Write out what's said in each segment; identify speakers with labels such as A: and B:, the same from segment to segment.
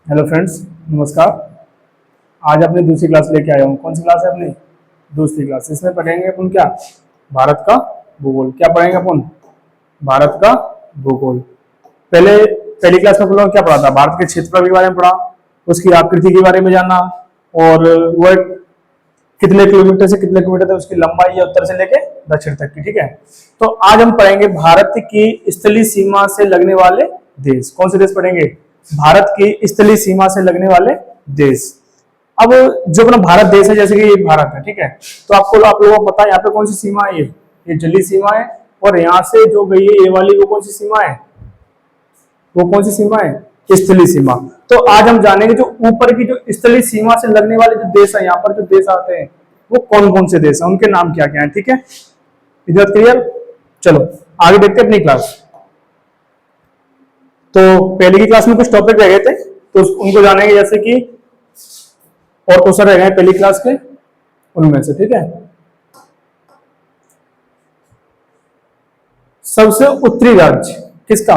A: Hello friends, नमस्कार। आज अपनी दूसरी क्लास लेके आया हूँ। कौन सी क्लास है अपनी? दूसरी क्लास। इसमें पढ़ेंगे अपन क्या? भारत का भूगोल। क्या पढ़ेंगे अपन? भारत का भूगोल। पहले पहली क्लास में अपन लोगों ने क्या पढ़ा था? भारत के क्षेत्रफल के बारे में पढ़ा, उसकी आकृति के बारे में जाना, और वह कितने किलोमीटर से कितने किलोमीटर तक उसकी लंबाई है, उत्तर से लेके दक्षिण तक की। ठीक है, तो आज हम पढ़ेंगे भारत की स्थलीय सीमा से लगने वाले देश। कौन से देश पढ़ेंगे? भारत की स्थलीय सीमा से लगने वाले देश। अब जो अपना भारत देश है, जैसे कि ये भारत है, ठीक है, तो आप लोगों को पता है यहाँ पे कौन सी सीमा है? ये जलीय सीमा है। और यहाँ से जो गई है ये वाली, वो कौन सी सीमा है? वो कौन सी सीमा है? स्थलीय सीमा। तो आज हम जानेंगे जो ऊपर की जो स्थलीय सीमा से लगने वाले जो देश है, यहाँ पर जो देश आते हैं वो कौन कौन से देश हैं, उनके नाम क्या क्या है। ठीक है, इधर क्लियर। चलो आगे देखते हैं अपनी क्लास। तो पहले की क्लास में कुछ टॉपिक रह गए थे, तो उनको जानेंगे, जैसे कि और क्वेश्चन रह गए पहली क्लास के उनमें से। ठीक है, सबसे उत्तरी राज्य किसका?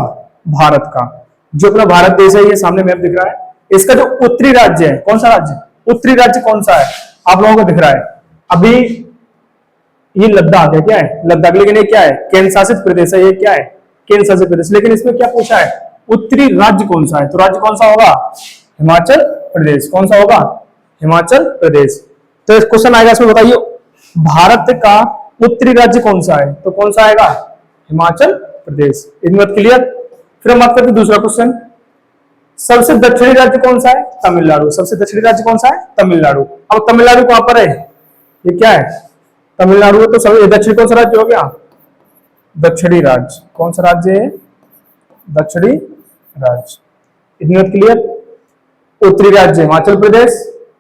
A: भारत का। जो अपना भारत देश है, ये सामने मैप दिख रहा है, इसका जो उत्तरी राज्य है, कौन सा राज्य? उत्तरी राज्य कौन सा है आप लोगों को दिख रहा है? अभी ये लद्दाख है। क्या है? लद्दाख। लेकिन ये क्या है? केंद्र शासित प्रदेश है। ये क्या है? केंद्र शासित प्रदेश। लेकिन इसमें क्या पूछा है? उत्तरी राज्य कौन सा है? तो राज्य कौन सा होगा? हिमाचल प्रदेश। कौन सा होगा? हिमाचल प्रदेश। तो क्वेश्चन आएगा इसमें, बताइए भारत का उत्तरी राज्य कौन सा है? तो कौन सा आएगा? हिमाचल प्रदेश। इनमें क्लियर। फिर हम बात करते हैं दूसरा क्वेश्चन। सबसे दक्षिणी राज्य कौन सा है? तमिलनाडु। सबसे दक्षिणी राज्य कौन सा है? तमिलनाडु। अब तमिलनाडु कहां पर है? ये क्या है? तमिलनाडु। तो सबसे दक्षिणी कौन सा राज्य हो गया? दक्षिणी राज्य। कौन सा राज्य है? दक्षिणी राज्य। इतनी क्लियर। उत्तरी राज्य हिमाचल प्रदेश,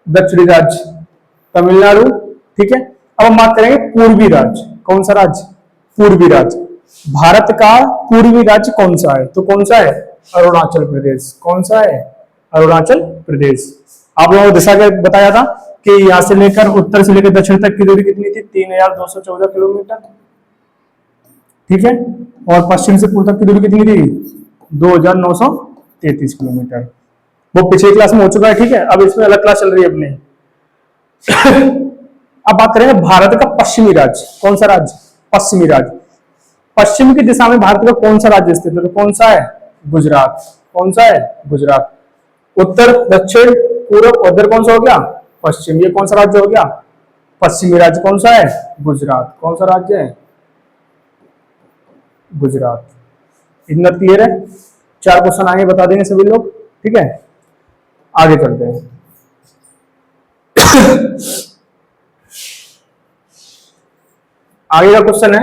A: दक्षिणी राज्य तमिलनाडु। ठीक है, अब हम बात करेंगे पूर्वी राज्य। कौन सा राज्य? पूर्वी राज्य। भारत का पूर्वी राज्य कौन सा है? तो कौन सा है? अरुणाचल प्रदेश। कौन सा है? अरुणाचल प्रदेश। आप लोगों को दिशा के बताया था कि यहां से लेकर उत्तर से लेकर दक्षिण तक की दूरी कितनी थी? 3214 किलोमीटर। ठीक है, और पश्चिम से पूर्व तक की दूरी कितनी थी? 2933 किलोमीटर। वो पिछली क्लास में हो चुका है। ठीक है, अब इसमें अलग क्लास चल रही है अपनी। अब बात करेंगे भारत का पश्चिमी राज्य। कौन सा राज्य? पश्चिमी राज्य। पश्चिम की दिशा में भारत का कौन सा राज्य स्थित है? तो कौन सा है? गुजरात। कौन सा है? गुजरात। उत्तर, दक्षिण, पूर्व, उधर कौन सा हो गया? पश्चिम। ये कौन सा राज्य हो गया? पश्चिमी राज्य। कौन सा है? गुजरात। कौन सा राज्य है? गुजरात। इतना क्लियर है। 4 क्वेश्चन आगे बता देंगे सभी लोग। ठीक है, आगे चलते हैं। आगे का क्वेश्चन है,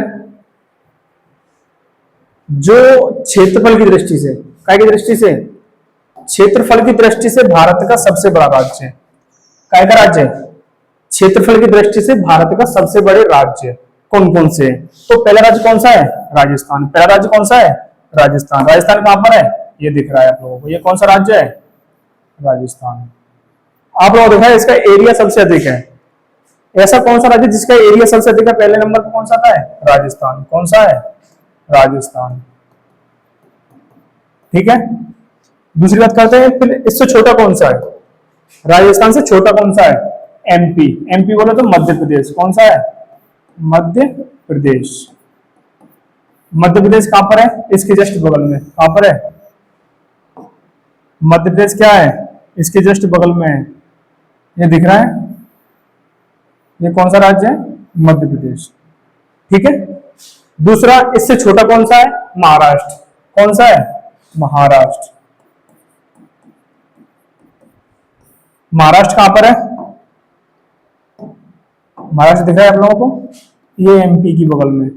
A: जो क्षेत्रफल की दृष्टि से, काय की दृष्टि से? क्षेत्रफल की दृष्टि से भारत का सबसे बड़ा राज्य है। काय का राज्य? क्षेत्रफल की दृष्टि से भारत का सबसे बड़े राज्य कौन कौन से? तो पहला राज्य कौन सा है? राजस्थान। पहला राज्य कौन सा है? राजस्थान। राजस्थान कहां पर है? ये दिख रहा है आप लोगों को। ये कौन सा राज्य है? राजस्थान। आप लोगों को देखा है इसका एरिया सबसे अधिक है। ऐसा कौन सा राज्य जिसका एरिया सबसे अधिक है? पहले नंबर पर कौन सा आता है? राजस्थान। कौन सा है? राजस्थान। ठीक है, दूसरी बात करते हैं, फिर इससे छोटा कौन सा है? राजस्थान से छोटा कौन सा है? एमपी। एमपी बोले तो मध्य प्रदेश। कौन सा है? मध्य प्रदेश। मध्य प्रदेश कहां पर है? इसके जस्ट बगल में। कहां पर है? मध्य प्रदेश क्या है? इसके जस्ट बगल में है। ये दिख रहा है? ये कौन सा राज्य है? मध्य प्रदेश। ठीक है, दूसरा इससे छोटा कौन सा है? महाराष्ट्र। कौन सा है? महाराष्ट्र। महाराष्ट्र कहां पर है? महाराष्ट्र दिख रहा है आप लोगों को? ये एमपी की बगल में।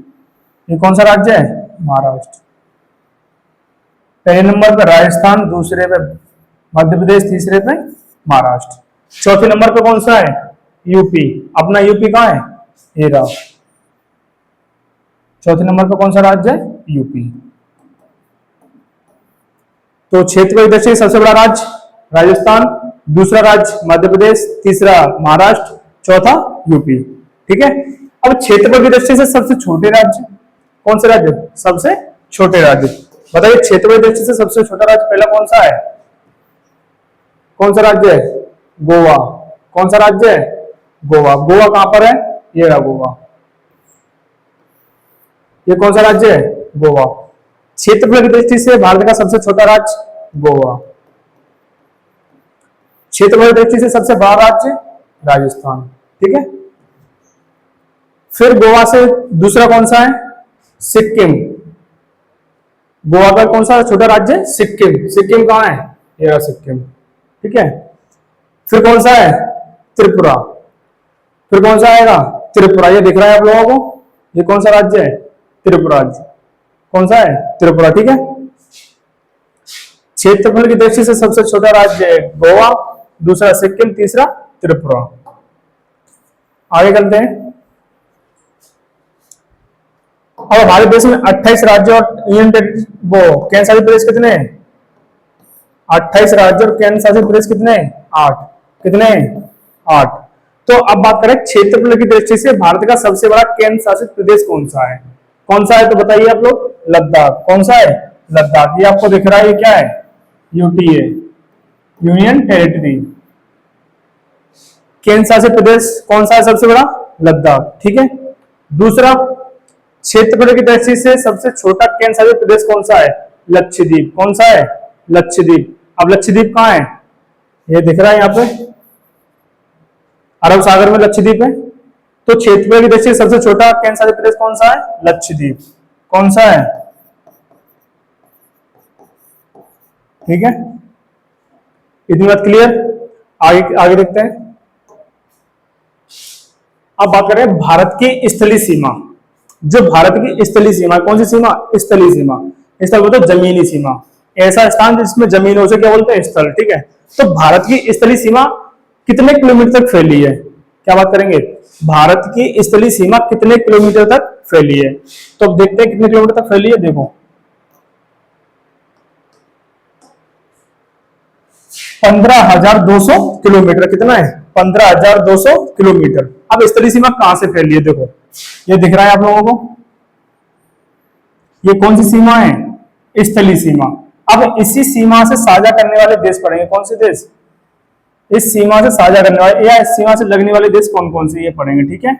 A: ये कौन सा राज्य है? महाराष्ट्र। पहले नंबर पर राजस्थान, दूसरे पे मध्य प्रदेश, तीसरे पे महाराष्ट्र। चौथे नंबर पे कौन सा है? यूपी। अपना यूपी कहां है? ये रहा। चौथे नंबर पर कौन सा राज्य है? यूपी। तो क्षेत्र की दृष्टि से सबसे बड़ा राज्य राजस्थान, दूसरा राज्य मध्य प्रदेश, तीसरा महाराष्ट्र, चौथा यूपी। ठीक है, अब क्षेत्रफल की दृष्टि से सबसे छोटे राज्य कौन से राज्य? सबसे छोटे राज्य बताइए। क्षेत्रफल की दृष्टि से सबसे छोटा राज्य पहला कौन सा है? कौन सा राज्य है? गोवा। कौन सा राज्य है? गोवा। गोवा कहां पर है? ये रहा गोवा। ये कौन सा राज्य है? गोवा। क्षेत्रफल की दृष्टि से भारत का सबसे छोटा राज्य गोवा। क्षेत्रफल की दृष्टि से सबसे बड़ा राज्य राजस्थान। ठीक है। फिर गोवा से दूसरा कौन सा है? सिक्किम। गोवा का कौन सा छोटा राज्य है? सिक्किम। सिक्किम कहां है? ये रहा सिक्किम। ठीक है। फिर कौन सा है? त्रिपुरा। फिर कौन सा आएगा? त्रिपुरा। ये दिख रहा है आप लोगों को? ये कौन सा राज्य है? त्रिपुरा राज्य। कौन सा है? त्रिपुरा। ठीक है। क्षेत्रफल की दृष्टि से सबसे छोटा राज्य है गोवा, दूसरा सिक्किम, तीसरा त्रिपुरा। आगे चलते हैं। अब हमारे देश में 28 राज्य और यूनियन वो केंद्र शासित प्रदेश कितने हैं? 28 राज्य और केंद्र शासित प्रदेश कितने हैं? 8। कितने? 8। तो अब बात करें क्षेत्रफल की दृष्टि से भारत का सबसे बड़ा केंद्र शासित प्रदेश कौन सा है? कौन सा है तो बताइए आप लोग? लद्दाख। कौन सा है? लद्दाख। ये आपको दिख रहा है, ये क्या है? यूटी है, यूनियन टेरिटरी। केंद्र शासित प्रदेश कौन सा है सबसे बड़ा? लद्दाख। ठीक है। दूसरा, क्षेत्रफल की दृष्टि से सबसे छोटा केंद्र शासित प्रदेश कौन सा है? लक्षद्वीप। कौन सा है? लक्षद्वीप। अब लक्षद्वीप कहां है? ये दिख रहा है यहाँ पे, अरब सागर में लक्षद्वीप है। तो क्षेत्रफल की दृष्टि से सबसे छोटा केंद्र शासित प्रदेश कौन सा है? लक्षद्वीप। कौन सा है? ठीक है। इतनी बात क्लियर? आगे आगे देखते हैं। अब बात करें भारत की स्थलीय सीमा। जो भारत की स्थलीय सीमा, कौन सी सीमा? स्थलीय सीमा। स्थल बोलते हैं जमीनी सीमा, ऐसा स्थान जिसमें जमीनों से क्या बोलते हैं? स्थल। ठीक है। तो भारत की स्थलीय सीमा कितने किलोमीटर तक फैली है? क्या बात करेंगे? भारत की स्थलीय सीमा कितने किलोमीटर तक फैली है? तो अब देखते हैं कितने किलोमीटर तक फैली है। देखो, 15,200 किलोमीटर। कितना है? 15,200 किलोमीटर। अब स्थलीय सीमा कहां से फैली है? देखो, ये दिख रहा है आप लोगों को, ये कौन सी सीमा है? स्थलीय सीमा। अब इसी सीमा से साझा करने वाले देश पड़ेंगे। कौन से देश? इस सीमा से साझा करने वाले या इस सीमा से लगने वाले देश कौन कौन से ये पड़ेंगे। ठीक है।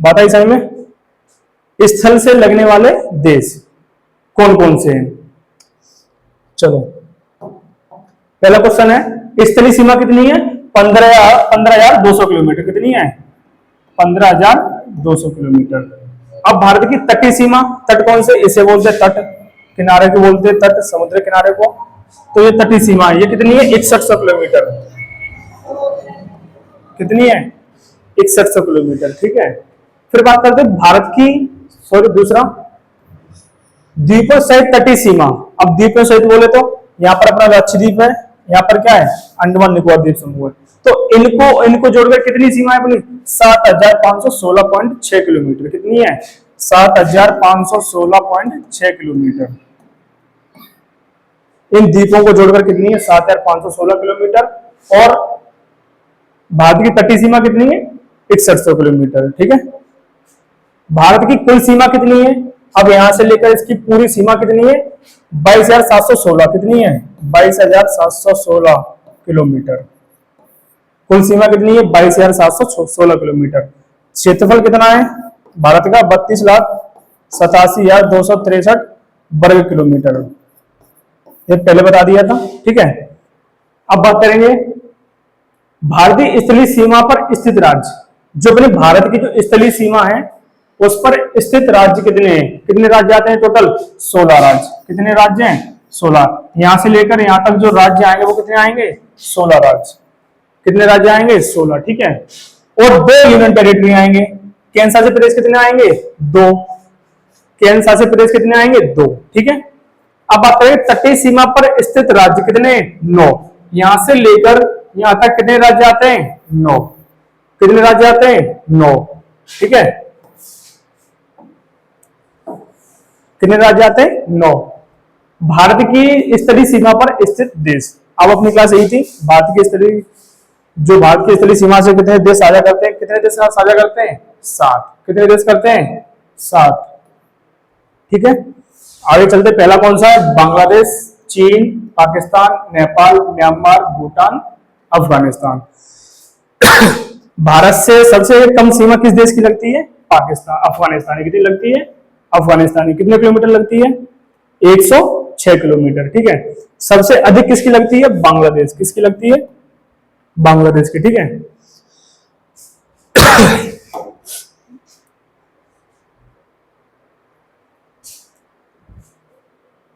A: बात आई समझ में? स्थल से लगने वाले देश कौन कौन से हैं? चलो, पहला क्वेश्चन है, स्थलीय सीमा कितनी है? 15,200 किलोमीटर। कितनी है? 15,200 किलोमीटर। अब भारत की तटीय सीमा, तट कौन से? इसे बोलते हैं तट, किनारे को बोलते हैं तट, समुद्र किनारे को। तो ये तटीय सीमा है, ये कितनी है? 6100 किलोमीटर। कितनी है? 6100 किलोमीटर। ठीक है। फिर बात करते हैं भारत की, सॉरी दूसरा, द्वीपों सहित तटीय सीमा। अब द्वीपों सहित बोले तो यहाँ पर अपना लक्षद्वीप है, यहाँ पर क्या है? अंडमान निकोबार द्वीप समूह है। तो इनको जोड़कर कितनी सीमा है अपनी? 7,516.6 किलोमीटर। कितनी है? 7,516.6 किलोमीटर। इन द्वीपों को जोड़कर कितनी है? 7,516 किलोमीटर। और भारत की तटीय सीमा कितनी है? 6100 किलोमीटर। ठीक है। भारत की कुल सीमा कितनी है? अब यहां से लेकर इसकी पूरी सीमा कितनी है? 22,716। कितनी है? 22,716 किलोमीटर। कुल सीमा कितनी है? 22,716 किलोमीटर। क्षेत्रफल कितना है भारत का? 32,87,263 वर्ग किलोमीटर। ये पहले बता दिया था। ठीक है। अब बात करेंगे भारतीय स्थलीय सीमा पर स्थित राज्य। जो अपने भारत की जो स्थलीय सीमा है उस पर स्थित राज्य कितने हैं? कितने राज्य आते हैं टोटल? 16 राज्य। कितने राज्य हैं? 16। यहां से लेकर यहां तक जो राज्य आएंगे वो कितने आएंगे? 16 राज्य। कितने राज्य आएंगे? 16। ठीक है। और 2 यूनियन टेरिटरी आएंगे। केंद्र शासित प्रदेश कितने आएंगे? 2। केंद्र शासित प्रदेश कितने आएंगे? 2। ठीक है। अब बात करें तटीय सीमा पर स्थित राज्य कितने? 9। यहां से लेकर यहां तक कितने राज्य आते हैं? 9। कितने राज्य आते हैं? 9। ठीक है। कितने राज्य आते हैं? 9। भारत की स्थलीय सीमा पर स्थित देश। अब अपनी क्लास यही थी, भारत की स्थलीय, जो भारत की स्थलीय सीमा से कितने देश साझा करते हैं? कितने देश साझा करते हैं? 7। कितने देश करते हैं? 7। ठीक है। आगे चलते, पहला कौन सा है? बांग्लादेश, चीन, पाकिस्तान, नेपाल, म्यांमार, भूटान, अफगानिस्तान। भारत से सबसे कम सीमा किस देश की लगती है? पाकिस्तान, अफगानिस्तान की कितनी लगती है? अफगानिस्तान की कितने किलोमीटर लगती है? 106 किलोमीटर। ठीक है। सबसे अधिक किसकी लगती है? बांग्लादेश। किसकी लगती है? बांग्लादेश की। ठीक है।